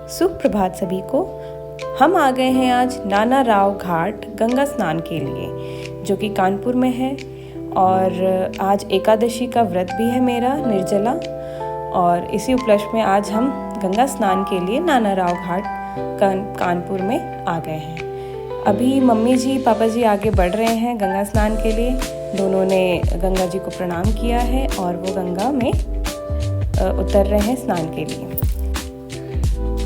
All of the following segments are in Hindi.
सुप्रभात सभी को। हम आ गए हैं आज नाना राव घाट गंगा स्नान के लिए, जो कि कानपुर में है। और आज एकादशी का व्रत भी है मेरा, निर्जला। और इसी उपलक्ष्य में आज हम गंगा स्नान के लिए नाना राव घाट कानपुर में आ गए हैं। अभी मम्मी जी पापा जी आगे बढ़ रहे हैं गंगा स्नान के लिए। दोनों ने गंगा जी को प्रणाम किया है और वो गंगा में उतर रहे हैं स्नान के लिए।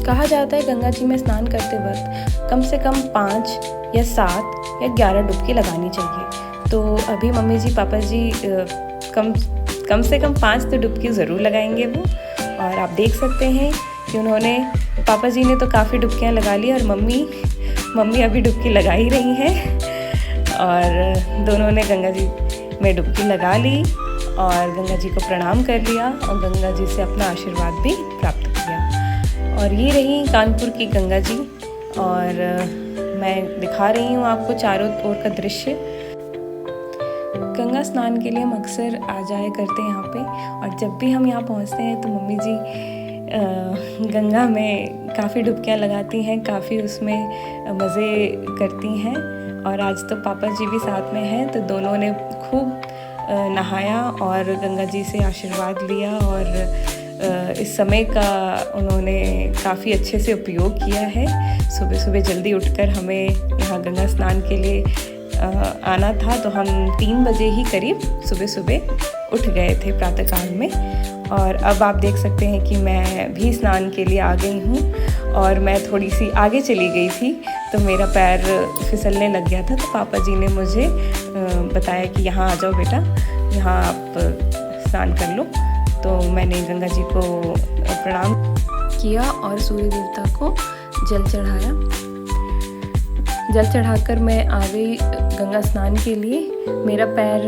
कहा जाता है गंगा जी में स्नान करते वक्त कम से कम 5 या 7 या 11 डुबकी लगानी चाहिए। तो अभी मम्मी जी पापा जी कम से कम 5 तो डुबकी ज़रूर लगाएंगे वो। और आप देख सकते हैं कि उन्होंने, पापा जी ने तो काफ़ी डुबकियाँ लगा ली और मम्मी अभी डुबकी लगा ही रही हैं। और दोनों ने गंगा जी में डुबकी लगा ली और गंगा जी को प्रणाम कर लिया और गंगा जी से अपना आशीर्वाद भी प्राप्त किया। और ये रही कानपुर की गंगा जी, और मैं दिखा रही हूँ आपको चारों ओर का दृश्य। गंगा स्नान के लिए हम अक्सर आ जाया करते हैं यहाँ पे, और जब भी हम यहाँ पहुँचते हैं तो मम्मी जी गंगा में काफ़ी डुबकियाँ लगाती हैं, काफ़ी उसमें मज़े करती हैं। और आज तो पापा जी भी साथ में हैं, तो दोनों ने खूब नहाया और गंगा जी से आशीर्वाद लिया। और इस समय का उन्होंने काफ़ी अच्छे से उपयोग किया है। सुबह सुबह जल्दी उठकर हमें यहाँ गंगा स्नान के लिए आना था, तो हम 3 बजे ही करीब सुबह सुबह उठ गए थे प्रातःकाल में। और अब आप देख सकते हैं कि मैं भी स्नान के लिए आ गई हूँ, और मैं थोड़ी सी आगे चली गई थी तो मेरा पैर फिसलने लग गया था। तो पापा जी ने मुझे बताया कि यहाँ आ जाओ बेटा, यहाँ आप स्नान कर लो। तो मैंने गंगा जी को प्रणाम किया और सूर्य देवता को जल चढ़ाया। जल चढ़ाकर मैं आ गई गंगा स्नान के लिए। मेरा पैर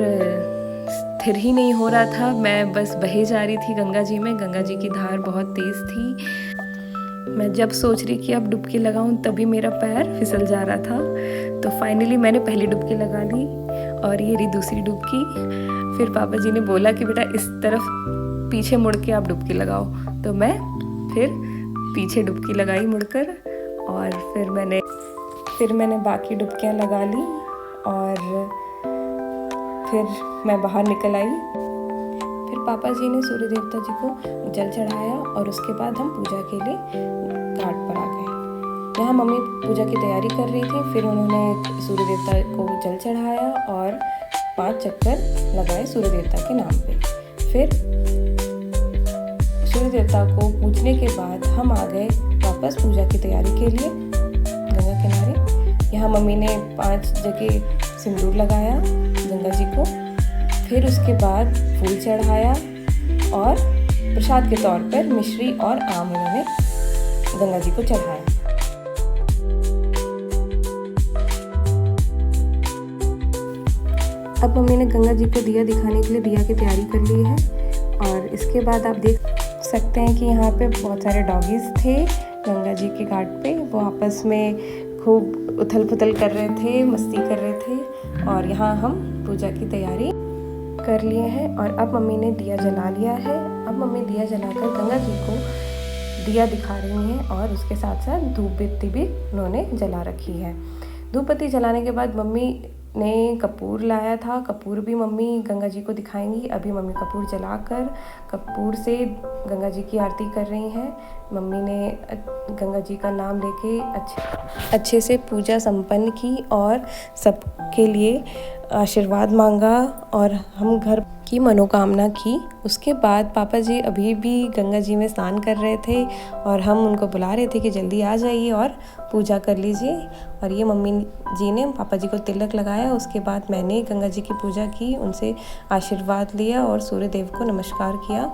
स्थिर ही नहीं हो रहा था, मैं बस बहे जा रही थी गंगा जी में। गंगा जी की धार बहुत तेज़ थी। मैं जब सोच रही कि अब डुबकी लगाऊं तभी मेरा पैर फिसल जा रहा था। तो फाइनली मैंने पहली डुबकी लगा ली और ये रही दूसरी डुबकी। फिर पापा जी ने बोला कि बेटा इस तरफ पीछे मुड़ के आप डुबकी लगाओ। तो मैं फिर पीछे डुबकी लगाई मुड़कर, और फिर मैंने बाकी डुबकियाँ लगा ली और फिर मैं बाहर निकल आई। फिर पापा जी ने सूर्य देवता जी को जल चढ़ाया और उसके बाद हम पूजा के लिए घाट पर आ गए। यहाँ मम्मी पूजा की तैयारी कर रही थी। फिर उन्होंने सूर्य देवता को जल चढ़ाया और 5 चक्कर लगाए सूर्य देवता के नाम पे। फिर सूर्य देवता को पूजने के बाद हम आ गए वापस पूजा की तैयारी के लिए गंगा किनारे। यहाँ मम्मी ने 5 जगह सिंदूर लगाया गंगा जी को। फिर उसके बाद फूल चढ़ाया और प्रसाद के तौर पर मिश्री और आम उन्होंने गंगा जी को चढ़ाया। अब मम्मी ने गंगा जी को दिया दिखाने के लिए दिया की तैयारी कर ली है। और इसके बाद आप देख सकते हैं कि यहाँ पे बहुत सारे डॉगीज़ थे गंगा जी के घाट पे। वो आपस में खूब उथल पुथल कर रहे थे, मस्ती कर रहे थे। और यहाँ हम पूजा की तैयारी कर लिए हैं। और अब मम्मी ने दिया जला लिया है। अब मम्मी दिया जलाकर गंगा जी को दिया दिखा रही हैं और उसके साथ साथ धूप बत्ती भी उन्होंने जला रखी है। धूप बत्ती जलाने के बाद मम्मी ने कपूर लाया था। कपूर भी मम्मी गंगा जी को दिखाएंगी। अभी मम्मी कपूर जलाकर कपूर से गंगा जी की आरती कर रही हैं। मम्मी ने गंगा जी का नाम लेके अच्छे से पूजा संपन्न की और सबके लिए आशीर्वाद मांगा और हम घर की मनोकामना की। उसके बाद पापा जी अभी भी गंगा जी में स्नान कर रहे थे और हम उनको बुला रहे थे कि जल्दी आ जाइए और पूजा कर लीजिए। और ये मम्मी जी ने पापा जी को तिलक लगाया। उसके बाद मैंने गंगा जी की पूजा की, उनसे आशीर्वाद लिया और सूर्य देव को नमस्कार किया।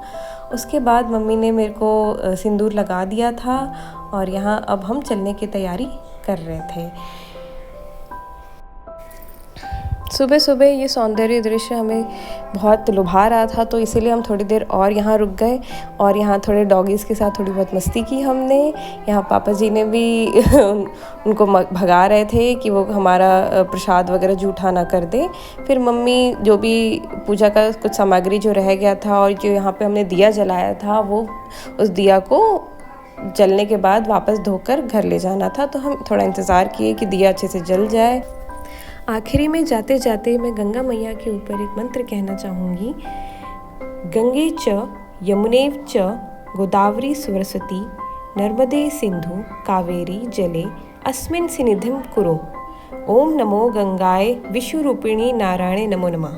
उसके बाद मम्मी ने मेरे को सिंदूर लगा दिया था और यहाँ अब हम चलने की तैयारी कर रहे थे। सुबह सुबह ये सौंदर्य दृश्य हमें बहुत लुभा रहा था, तो इसीलिए हम थोड़ी देर और यहाँ रुक गए और यहाँ थोड़े डॉगीज़ के साथ थोड़ी बहुत मस्ती की हमने। यहाँ पापा जी ने भी उनको भगा रहे थे कि वो हमारा प्रसाद वगैरह जूठा ना कर दे। फिर मम्मी जो भी पूजा का कुछ सामग्री जो रह गया था और जो यहाँ पे हमने दिया जलाया था वो उस दिया को जलने के बाद वापस धोकर घर ले जाना था, तो हम थोड़ा इंतज़ार किए कि दिया अच्छे से जल जाए। आखिरी में जाते जाते मैं गंगा मैया के ऊपर एक मंत्र कहना चाहूँगी। गंगे च यमुने च गोदावरी सरस्वती नर्मदे सिंधु कावेरी जले अस्मिन् सन्निधिं कुरु। ओम नमो गंगाय विश्वरूपिणी नारायणे नमो नमः।